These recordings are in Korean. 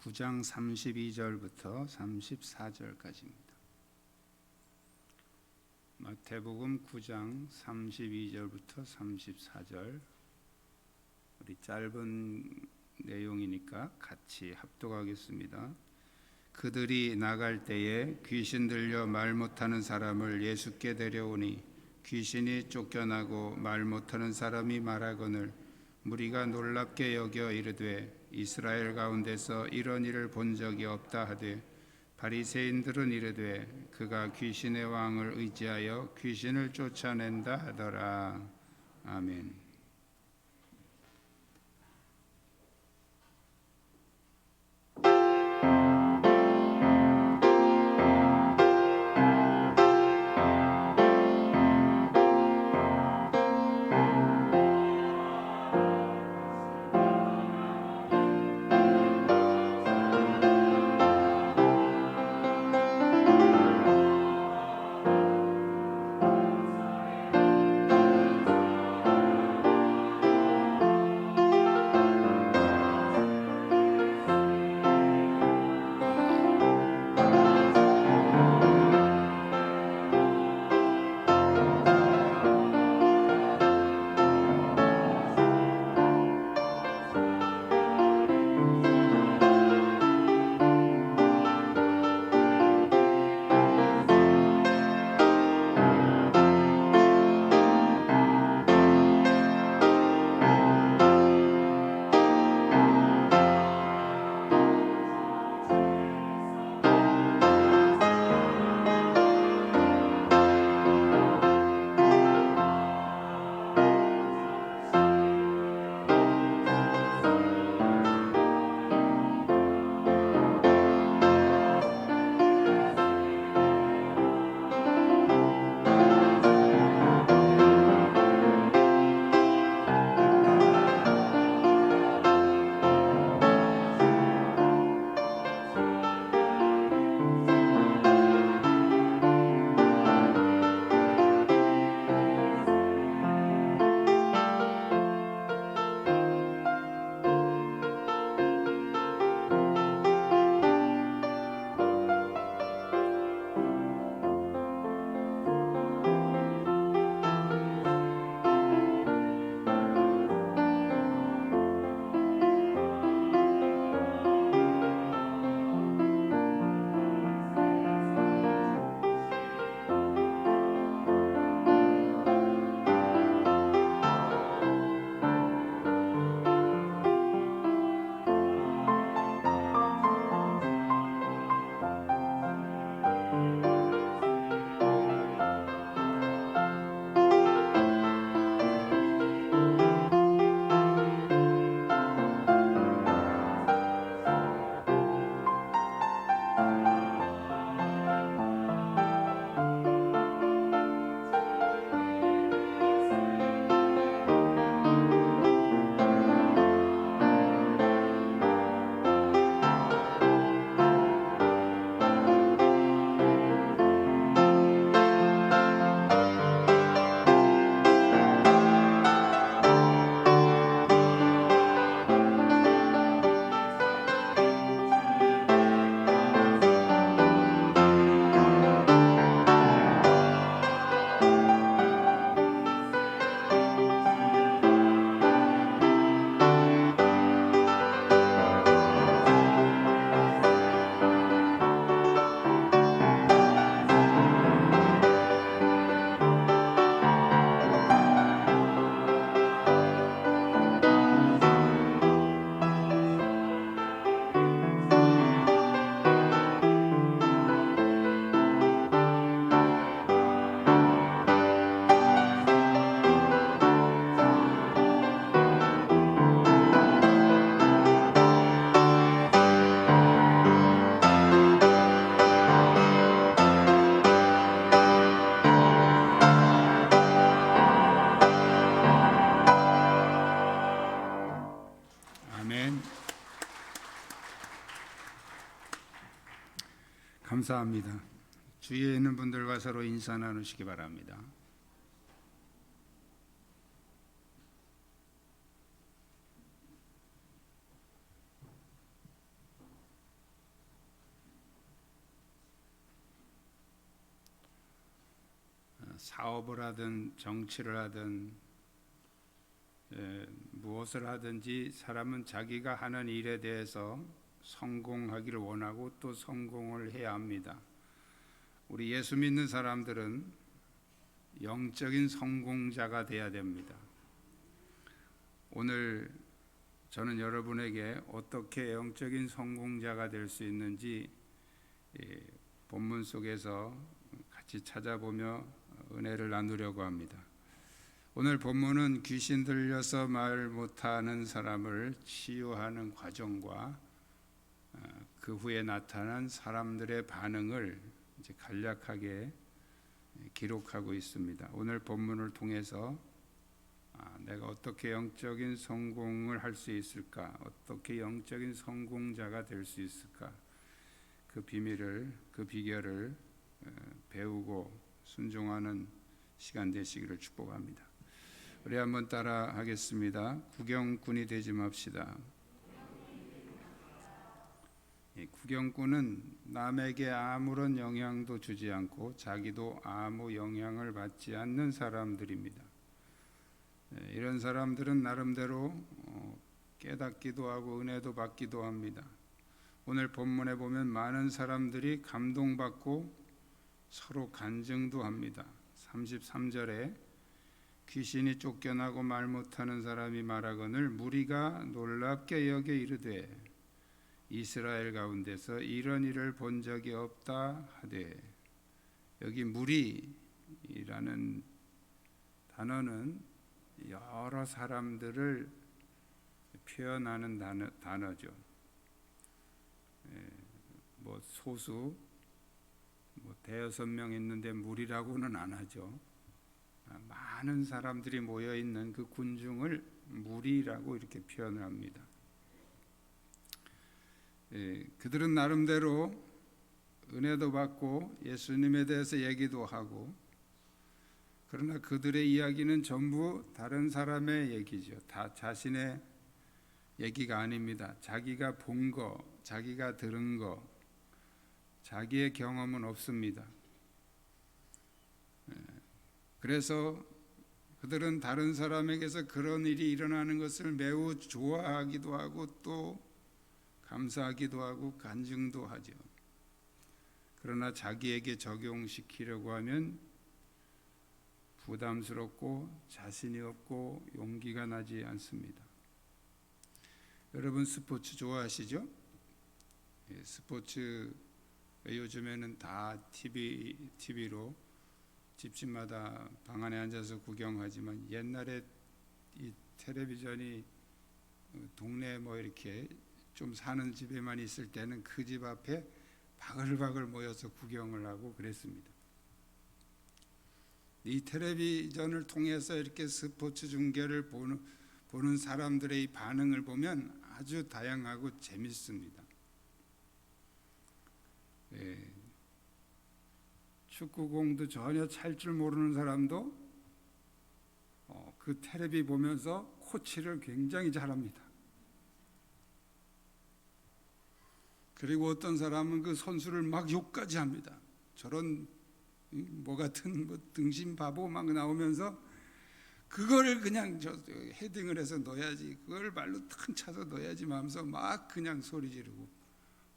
9장 32절부터 34절까지입니다. 마태복음 9장 32절부터 34절. 우리 짧은 내용이니까 같이 합독하겠습니다. 그들이 나갈 때에 귀신 들려 말 못하는 사람을 예수께 데려오니 귀신이 쫓겨나고 말 못하는 사람이 말하거늘 무리가 놀랍게 여겨 이르되 이스라엘 가운데서 이런 일을 본 적이 없다 하되 바리새인들은 이르되 그가 귀신의 왕을 의지하여 귀신을 쫓아낸다 하더라. 아멘. 감사합니다. 주위에 있는 분들과 서로 인사 나누시기 바랍니다. 사업을 하든 정치를 하든 무엇을 하든지 사람은 자기가 하는 일에 대해서 성공하기를 원하고 또 성공을 해야 합니다. 우리 예수 믿는 사람들은 영적인 성공자가 돼야 됩니다. 오늘 저는 여러분에게 어떻게 영적인 성공자가 될 수 있는지 본문 속에서 같이 찾아보며 은혜를 나누려고 합니다. 오늘 본문은 귀신 들려서 말 못하는 사람을 치유하는 과정과 그 후에 나타난 사람들의 반응을 이제 간략하게 기록하고 있습니다. 오늘 본문을 통해서 내가 어떻게 영적인 성공을 할 수 있을까? 어떻게 영적인 성공자가 될 수 있을까? 그 비밀을, 그 비결을 배우고 순종하는 시간 되시기를 축복합니다. 우리 한번 따라 하겠습니다. 구경꾼이 되지 맙시다. 구경꾼은 남에게 아무런 영향도 주지 않고 자기도 아무 영향을 받지 않는 사람들입니다. 이런 사람들은 나름대로 깨닫기도 하고 은혜도 받기도 합니다. 오늘 본문에 보면 많은 사람들이 감동받고 서로 간증도 합니다. 33절에 귀신이 쫓겨나고 말 못하는 사람이 말하거늘 무리가 놀랍게 여겨 이르되 이스라엘 가운데서 이런 일을 본 적이 없다 하되, 여기 무리라는 단어는 여러 사람들을 표현하는 단어죠. 뭐 소수, 대여섯 명 있는데 무리라고는 안 하죠. 많은 사람들이 모여 있는 그 군중을 무리라고 이렇게 표현을 합니다. 그들은 나름대로 은혜도 받고 예수님에 대해서 얘기도 하고, 그러나 그들의 이야기는 전부 다른 사람의 얘기죠. 다 자신의 얘기가 아닙니다. 자기가 본 거, 자기가 들은 거, 자기의 경험은 없습니다. 그래서 그들은 다른 사람에게서 그런 일이 일어나는 것을 매우 좋아하기도 하고 또 감사하기도 하고 간증도 하죠. 그러나 자기에게 적용시키려고 하면 부담스럽고 자신이 없고 용기가 나지 않습니다. 여러분 스포츠 좋아하시죠? 스포츠 요즘에는 다 TV로 집집마다 방 안에 앉아서 구경하지만, 옛날에 이 텔레비전이 동네에 이렇게 좀 사는 집에만 있을 때는 그 집 앞에 바글바글 모여서 구경을 하고 그랬습니다. 이 텔레비전을 통해서 이렇게 스포츠 중계를 보는 사람들의 이 반응을 보면 아주 다양하고 재밌습니다. 축구공도 전혀 찰 줄 모르는 사람도 그 텔레비 보면서 코치를 굉장히 잘합니다. 그리고 어떤 사람은 그 선수를 막 욕까지 합니다. 저런 뭐 같은 등신 바보 막 나오면서 그거를 그냥 헤딩을 해서 넣어야지, 그걸 발로 탁 차서 넣어야지 하면서 막 그냥 소리 지르고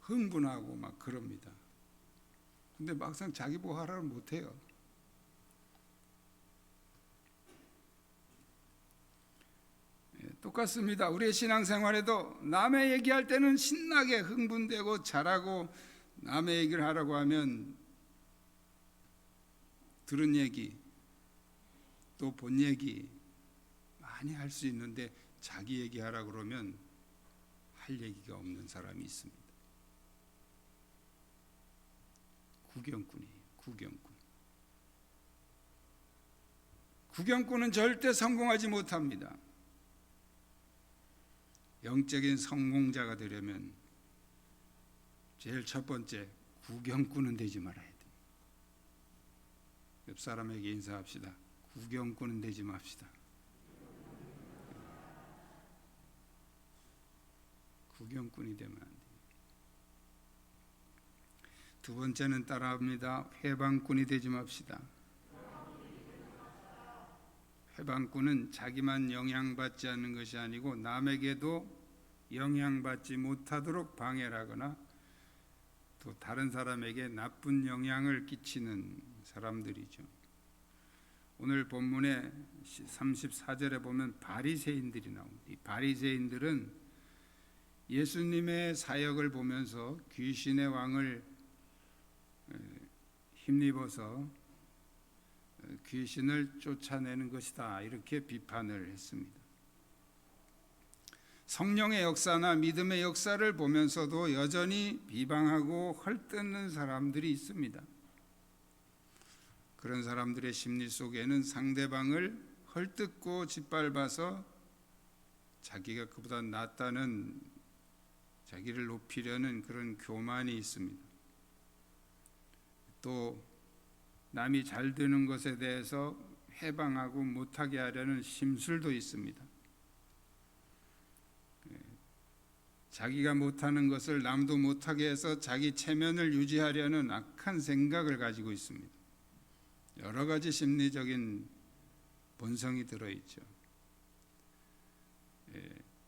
흥분하고 막 그럽니다. 근데 막상 자기 보고 하라는 못해요. 똑같습니다. 우리의 신앙생활에도 남의 얘기할 때는 신나게 흥분되고 잘하고, 남의 얘기를 하라고 하면 들은 얘기 또 본 얘기 많이 할 수 있는데, 자기 얘기하라 그러면 할 얘기가 없는 사람이 있습니다. 구경꾼이에요. 구경꾼은 절대 성공하지 못합니다. 영적인 성공자가 되려면 제일 첫 번째, 구경꾼은 되지 말아야 돼요. 옆 사람에게 인사합시다. 구경꾼은 되지 맙시다. 구경꾼이 되면 안 돼요. 두 번째는 따라합니다. 회방꾼이 되지 맙시다. 회방꾼은 자기만 영향받지 않는 것이 아니고 남에게도 영향받지 못하도록 방해를 하거나 또 다른 사람에게 나쁜 영향을 끼치는 사람들이죠. 오늘 본문의 34절에 보면 바리새인들이 나옵니다. 이 바리새인들은 예수님의 사역을 보면서 귀신의 왕을 힘입어서 귀신을 쫓아내는 것이다, 이렇게 비판을 했습니다. 성령의 역사나 믿음의 역사를 보면서도 여전히 비방하고 헐뜯는 사람들이 있습니다. 그런 사람들의 심리 속에는 상대방을 헐뜯고 짓밟아서 자기가 그보다 낫다는, 자기를 높이려는 그런 교만이 있습니다. 또 남이 잘 되는 것에 대해서 해방하고 못하게 하려는 심술도 있습니다. 자기가 못하는 것을 남도 못하게 해서 자기 체면을 유지하려는 악한 생각을 가지고 있습니다. 여러 가지 심리적인 본성이 들어있죠.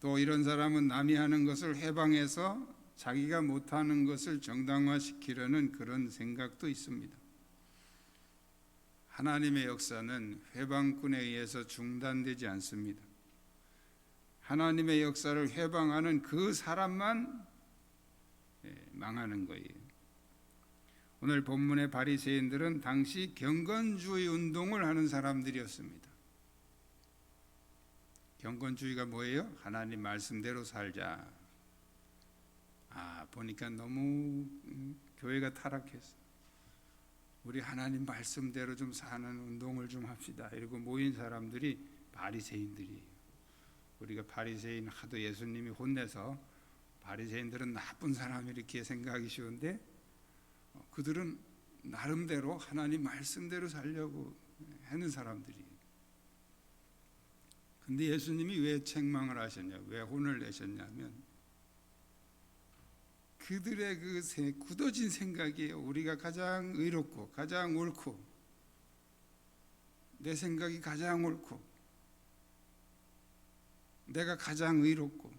또 이런 사람은 남이 하는 것을 해방해서 자기가 못하는 것을 정당화시키려는 그런 생각도 있습니다. 하나님의 역사는 회방꾼에 의해서 중단되지 않습니다. 하나님의 역사를 회방하는 그 사람만 망하는 거예요. 오늘 본문의 바리새인들은 당시 경건주의 운동을 하는 사람들이었습니다. 경건주의가 뭐예요? 하나님 말씀대로 살자. 보니까 너무 교회가 타락했어. 우리 하나님 말씀대로 좀 사는 운동을 좀 합시다. 이러고 모인 사람들이 바리새인들이에요. 우리가 바리새인 하도 예수님이 혼내서 바리새인들은 나쁜 사람 이렇게 생각하기 쉬운데 그들은 나름대로 하나님 말씀대로 살려고 하는 사람들이에요. 근데 예수님이 왜 책망을 하셨냐, 왜 혼을 내셨냐면 그들의 그 굳어진 생각이에요. 우리가 가장 의롭고 가장 옳고 내 생각이 가장 옳고 내가 가장 의롭고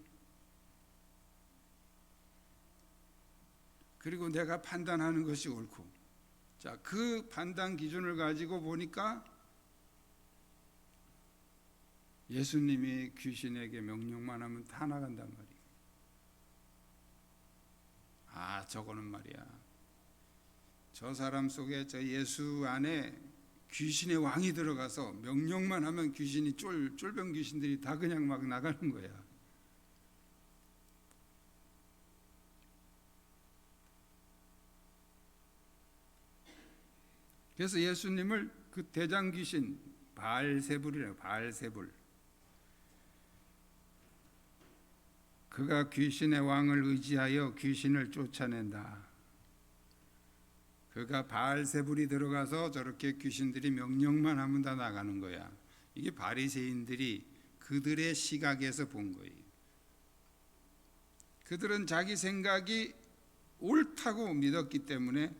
그리고 내가 판단하는 것이 옳고, 자, 그 판단 기준을 가지고 보니까 예수님이 귀신에게 명령만 하면 다 나간단 말이에요. 저거는 말이야, 저 사람 속에 저 예수 안에 귀신의 왕이 들어가서 명령만 하면 귀신이 쫄병 귀신들이 다 그냥 막 나가는 거야. 그래서 예수님을 그 대장 귀신 바알세불이래요. 바알세불. 그가 귀신의 왕을 의지하여 귀신을 쫓아낸다. 그가 바알세불이 들어가서 저렇게 귀신들이 명령만 하면 다 나가는 거야. 이게 바리새인들이 그들의 시각에서 본 거예요. 그들은 자기 생각이 옳다고 믿었기 때문에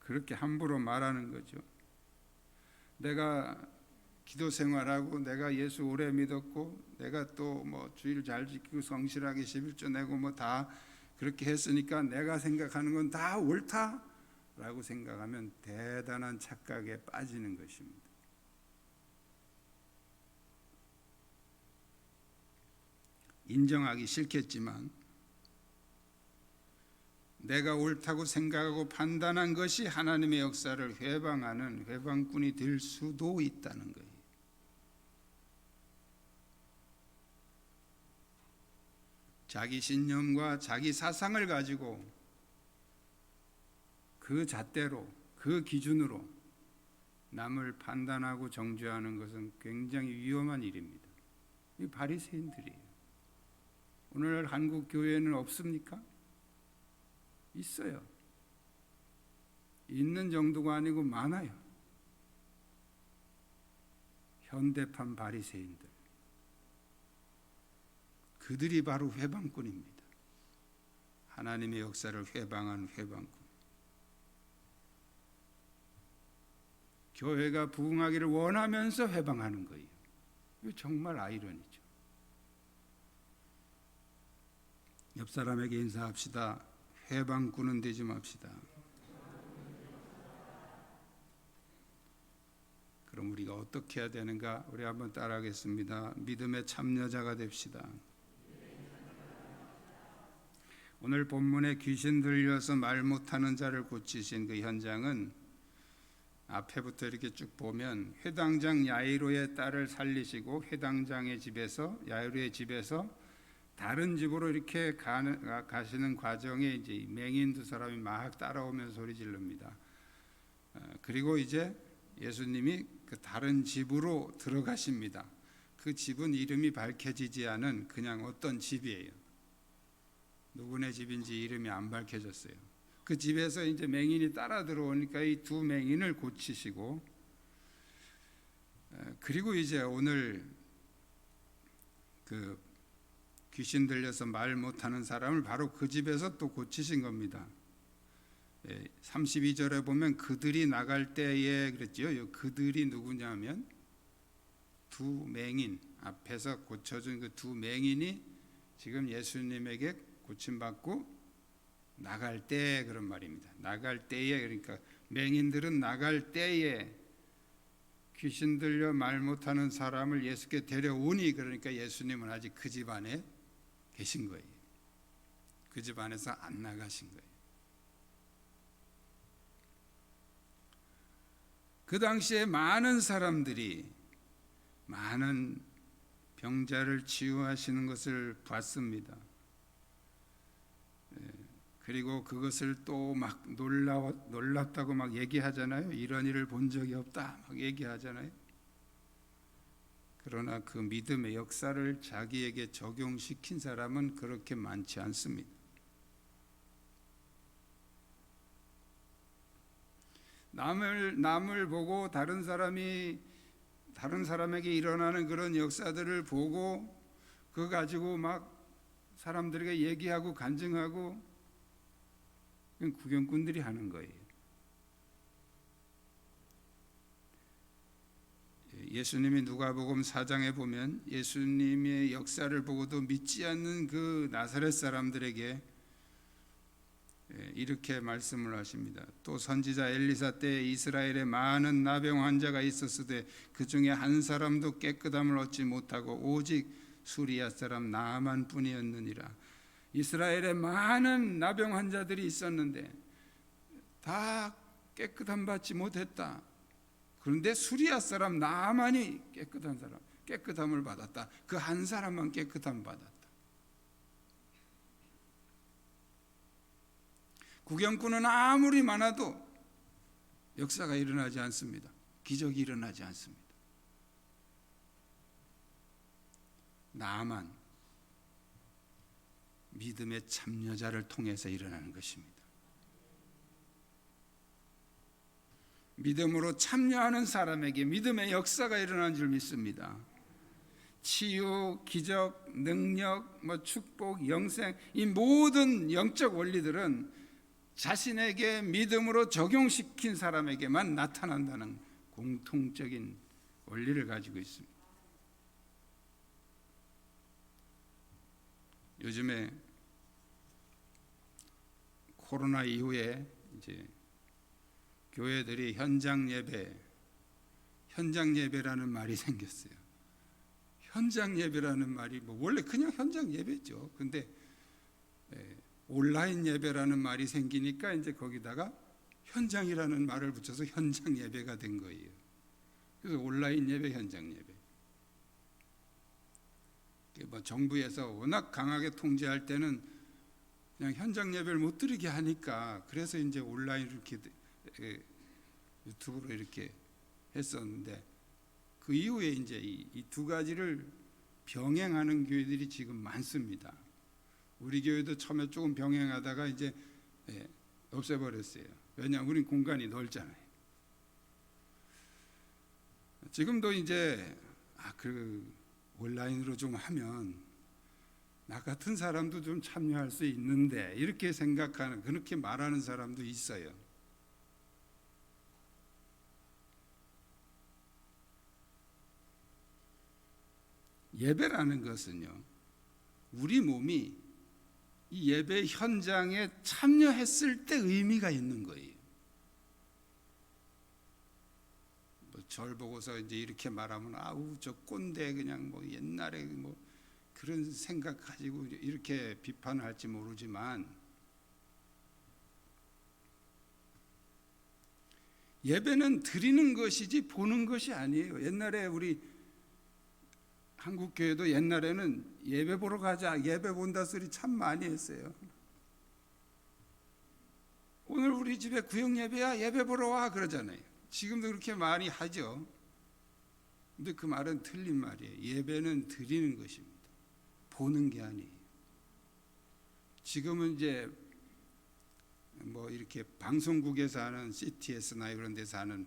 그렇게 함부로 말하는 거죠. 내가 기도 생활하고 내가 예수 오래 믿었고 내가 또 뭐 주일 잘 지키고 성실하게 11조 내고 뭐 다 그렇게 했으니까 내가 생각하는 건 다 옳다라고 생각하면 대단한 착각에 빠지는 것입니다. 인정하기 싫겠지만 내가 옳다고 생각하고 판단한 것이 하나님의 역사를 회방하는 회방꾼이 될 수도 있다는 거예요. 자기 신념과 자기 사상을 가지고 그 잣대로 그 기준으로 남을 판단하고 정죄하는 것은 굉장히 위험한 일입니다. 이 바리새인들이에요. 오늘 한국 교회는 없습니까? 있어요. 있는 정도가 아니고 많아요. 현대판 바리새인들. 그들이 바로 회방꾼입니다. 하나님의 역사를 회방한 회방꾼. 교회가 부흥하기를 원하면서 회방하는 거예요. 이거 정말 아이러니죠. 옆 사람에게 인사합시다. 회방꾼은 되지 맙시다. 그럼 우리가 어떻게 해야 되는가? 우리 한번 따라하겠습니다. 믿음의 참여자가 됩시다. 오늘 본문에 귀신 들려서 말 못하는 자를 고치신 그 현장은 앞에부터 이렇게 쭉 보면 회당장 야이로의 딸을 살리시고 회당장의 집에서 야이로의 집에서 다른 집으로 이렇게 가시는 과정에 이제 맹인 두 사람이 막 따라오면서 소리 지릅니다. 그리고 이제 예수님이 그 다른 집으로 들어가십니다. 그 집은 이름이 밝혀지지 않은 그냥 어떤 집이에요. 누구네 집인지 이름이 안 밝혀졌어요. 그 집에서 이제 맹인이 따라 들어오니까 이 두 맹인을 고치시고, 그리고 이제 오늘 그 귀신 들려서 말 못하는 사람을 바로 그 집에서 또 고치신 겁니다. 32절에 보면 그들이 나갈 때에 그랬죠. 그들이 누구냐면 두 맹인, 앞에서 고쳐준 그 두 맹인이 지금 예수님에게 고침받고 나갈 때 그런 말입니다. 나갈 때에, 그러니까 맹인들은 나갈 때에 귀신 들려 말 못하는 사람을 예수께 데려오니, 그러니까 예수님은 아직 그 집 안에 계신 거예요. 그 집 안에서 안 나가신 거예요. 그 당시에 많은 사람들이 많은 병자를 치유하시는 것을 봤습니다. 그리고 그것을 또 막 놀랍다고 막 얘기하잖아요. 이런 일을 본 적이 없다 막 얘기하잖아요. 그러나 그 믿음의 역사를 자기에게 적용시킨 사람은 그렇게 많지 않습니다. 남을 보고 다른 사람에게 일어나는 그런 역사들을 보고 그거 가지고 막 사람들에게 얘기하고 간증하고, 그건 구경꾼들이 하는 거예요. 예수님이 누가복음 4장에 보면 예수님의 역사를 보고도 믿지 않는 그 나사렛 사람들에게 이렇게 말씀을 하십니다. 또 선지자 엘리사 때 이스라엘에 많은 나병 환자가 있었으되 그 중에 한 사람도 깨끗함을 얻지 못하고 오직 수리아 사람 나만 뿐이었느니라. 이스라엘에 많은 나병 환자들이 있었는데 다 깨끗함 받지 못했다. 그런데 수리아 사람 나만이 깨끗함을 받았다. 그 한 사람만 깨끗함 받았다. 구경꾼은 아무리 많아도 역사가 일어나지 않습니다. 기적이 일어나지 않습니다. 나만 믿음의 참여자를 통해서 일어나는 것입니다. 믿음으로 참여하는 사람에게 믿음의 역사가 일어나는 줄 믿습니다. 치유, 기적, 능력, 축복, 영생, 이 모든 영적 원리들은 자신에게 믿음으로 적용시킨 사람에게만 나타난다는 공통적인 원리를 가지고 있습니다. 요즘에 코로나 이후에 이제 교회들이 현장 예배라는 말이 생겼어요. 현장 예배라는 말이 원래 그냥 현장 예배죠. 근데 온라인 예배라는 말이 생기니까 이제 거기다가 현장이라는 말을 붙여서 현장 예배가 된 거예요. 그래서 온라인 예배, 현장 예배. 정부에서 워낙 강하게 통제할 때는 그냥 현장 예배를 못 드리게 하니까 그래서 이제 온라인 이렇게 유튜브로 이렇게 했었는데, 그 이후에 이제 이 두 가지를 병행하는 교회들이 지금 많습니다. 우리 교회도 처음에 조금 병행하다가 이제 없애버렸어요. 왜냐하면 우린 공간이 넓잖아요. 지금도 이제 그 온라인으로 좀 하면 나 같은 사람도 좀 참여할 수 있는데 이렇게 생각하는, 그렇게 말하는 사람도 있어요. 예배라는 것은요, 우리 몸이 이 예배 현장에 참여했을 때 의미가 있는 거예요. 절 보고서 이제 이렇게 말하면 아우 저 꼰대 그냥 뭐 옛날에 뭐 그런 생각 가지고 이렇게 비판할지 모르지만, 예배는 드리는 것이지 보는 것이 아니에요. 옛날에 우리 한국 교회도 옛날에는 예배 보러 가자, 예배 본다 소리 참 많이 했어요. 오늘 우리 집에 구역 예배야, 예배 보러 와 그러잖아요. 지금도 그렇게 많이 하죠. 근데 그 말은 틀린 말이에요. 예배는 드리는 것입니다. 보는 게 아니에요. 지금은 이제 뭐 이렇게 방송국에서 하는 CTS나 이런 데서 하는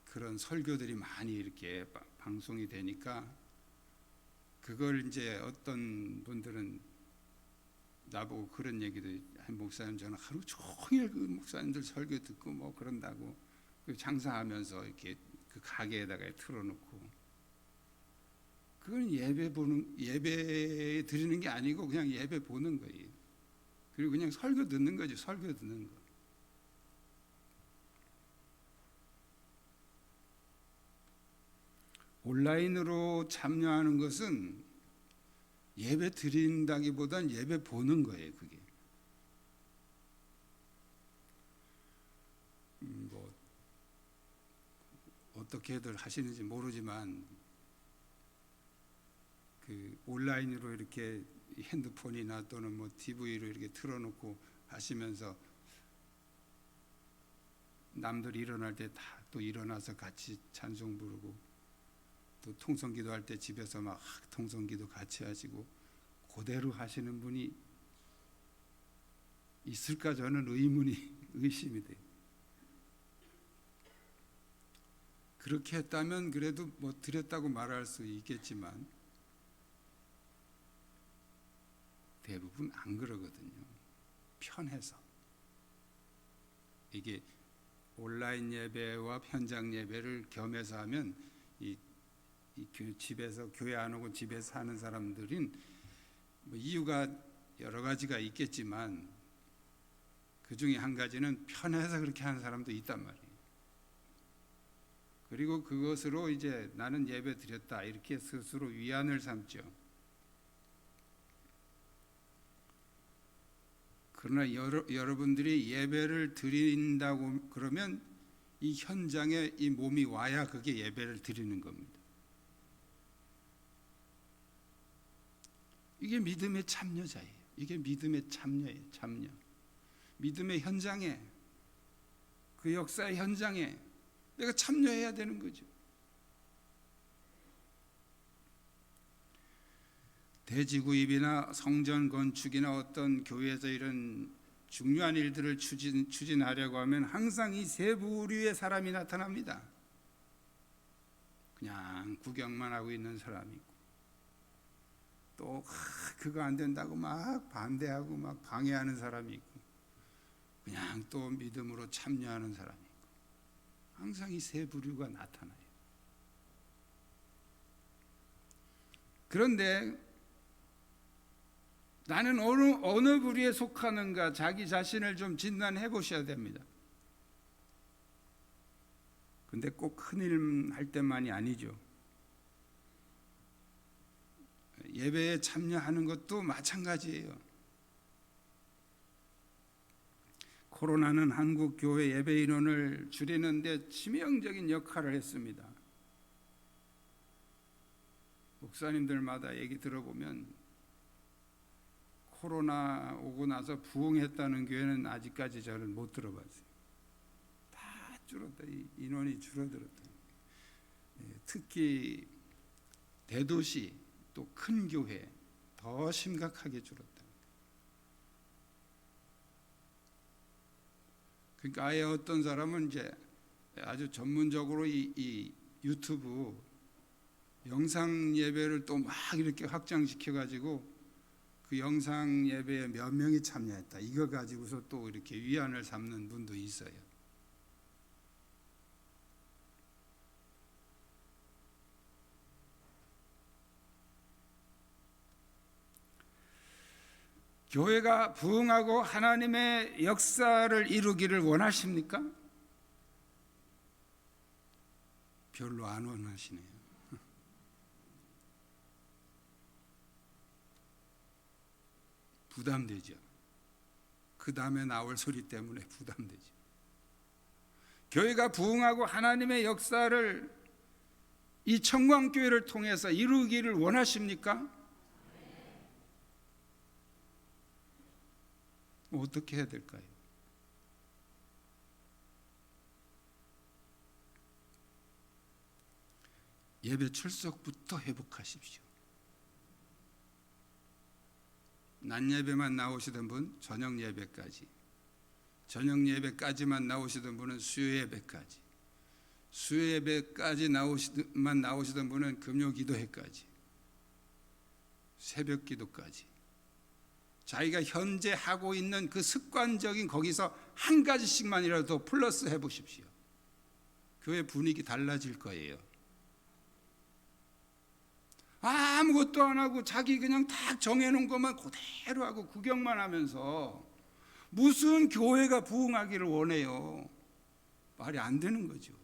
그런 설교들이 많이 이렇게 방송이 되니까, 그걸 이제 어떤 분들은 나보고 그런 얘기도, 한 목사님 저는 하루 종일 그 목사님들 설교 듣고 뭐 그런다고, 그 장사하면서 이렇게 그 가게에다가 틀어놓고, 그건 예배 드리는 게 아니고 그냥 예배 보는 거예요. 그리고 그냥 설교 듣는 거지, 설교 듣는 거. 온라인으로 참여하는 것은 예배 드린다기보단 예배 보는 거예요. 그게 뭐 어떻게들 하시는지 모르지만, 그 온라인으로 이렇게 핸드폰이나 또는 뭐 TV로 이렇게 틀어놓고 하시면서 남들이 일어날 때 다 또 일어나서 같이 찬송 부르고, 또 통성기도 할 때 집에서 막 통성기도 같이 하시고, 그대로 하시는 분이 있을까 저는 의심이 돼요. 그렇게 했다면 그래도 뭐 드렸다고 말할 수 있겠지만, 대부분 안 그러거든요. 편해서. 이게 온라인 예배와 현장 예배를 겸해서 하면 이 집에서 교회 안 오고 집에서 하는 사람들은 뭐 이유가 여러 가지가 있겠지만, 그 중에 한 가지는 편해서 그렇게 하는 사람도 있단 말이에요. 그리고 그것으로 이제 나는 예배 드렸다 이렇게 스스로 위안을 삼죠. 그러나 여러분들이 예배를 드린다고 그러면 이 현장에 이 몸이 와야 그게 예배를 드리는 겁니다. 이게 믿음의 참여자예요. 이게 믿음의 참여예요. 참여. 믿음의 현장에, 그 역사의 현장에 내가 참여해야 되는 거죠. 대지구입이나 성전 건축이나 어떤 교회에서 이런 중요한 일들을 추진하려고 하면 항상 이 세 부류의 사람이 나타납니다. 그냥 구경만 하고 있는 사람이 있고, 또 그거 안 된다고 막 반대하고 막 방해하는 사람이 있고, 그냥 또 믿음으로 참여하는 사람이 있고, 항상 이 세 부류가 나타나요. 그런데 나는 어느 부류에 속하는가 자기 자신을 좀 진단해 보셔야 됩니다. 근데 꼭 큰일 할 때만이 아니죠. 예배에 참여하는 것도 마찬가지예요. 코로나는 한국 교회 예배 인원을 줄이는데 치명적인 역할을 했습니다. 목사님들마다 얘기 들어보면 코로나 오고 나서 부흥했다는 교회는 아직까지 저는 못 들어봤어요. 다 줄었다. 인원이 줄어들었다. 특히 대도시 또 큰 교회 더 심각하게 줄었다. 그러니까 아예 어떤 사람은 이제 아주 전문적으로 이 유튜브 영상 예배를 또 막 이렇게 확장시켜 가지고 그 영상 예배에 몇 명이 참여했다. 이거 가지고서 또 이렇게 위안을 삼는 분도 있어요. 교회가 부흥하고 하나님의 역사를 이루기를 원하십니까? 별로 안 원하시네요. 부담되죠. 그 다음에 나올 소리 때문에 부담되죠. 교회가 부흥하고 하나님의 역사를 이 청광교회를 통해서 이루기를 원하십니까? 어떻게 해야 될까요? 예배 출석부터 회복하십시오. 낮 예배만 나오시던 분 저녁 예배까지, 저녁 예배까지만 나오시던 분은 수요 예배까지, 수요 예배까지 나오시던 분은 금요 기도회까지, 새벽 기도까지, 자기가 현재 하고 있는 그 습관적인 거기서 한 가지씩만이라도 플러스 해보십시오. 교회 분위기 달라질 거예요. 아무것도 안 하고 자기 그냥 딱 정해놓은 것만 그대로 하고 구경만 하면서 무슨 교회가 부흥하기를 원해요? 말이 안 되는 거죠.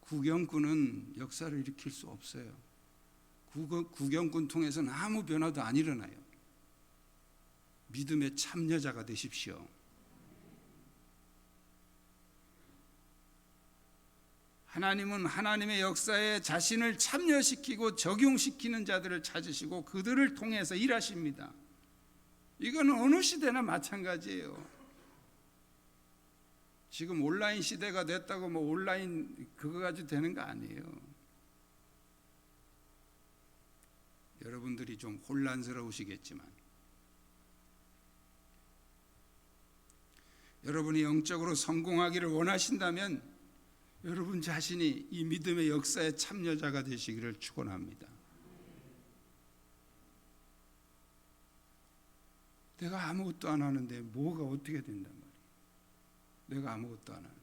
구경꾼은 역사를 일으킬 수 없어요. 구경꾼 통해서는 아무 변화도 안 일어나요. 믿음의 참여자가 되십시오. 하나님은 하나님의 역사에 자신을 참여시키고 적용시키는 자들을 찾으시고 그들을 통해서 일하십니다. 이건 어느 시대나 마찬가지예요. 지금 온라인 시대가 됐다고 뭐 온라인 그거 가지고 되는 거 아니에요. 여러분들이 좀 혼란스러우시겠지만 여러분이 영적으로 성공하기를 원하신다면 여러분 자신이 이 믿음의 역사의 참여자가 되시기를 축원합니다. 내가 아무것도 안 하는데 뭐가 어떻게 된단 말이에요. 내가 아무것도 안 하는데.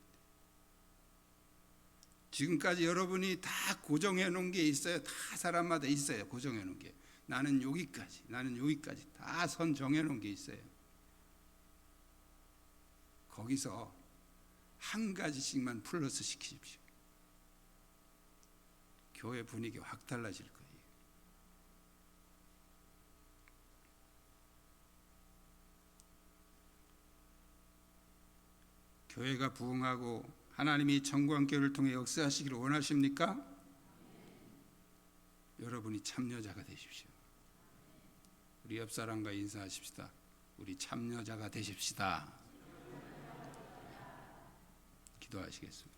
지금까지 여러분이 다 고정해 놓은 게 있어요. 다 사람마다 있어요. 고정해 놓은 게. 나는 여기까지, 나는 여기까지 다 선 정해 놓은 게 있어요. 거기서 한 가지씩만 플러스 시키십시오. 교회 분위기 확 달라질 거예요. 교회가 부흥하고 하나님이 청구한교회를 통해 역사하시기를 원하십니까? 여러분이 참여자가 되십시오. 우리 옆 사람과 인사하십시다. 우리 참여자가 되십시다. 기도하시겠습니다.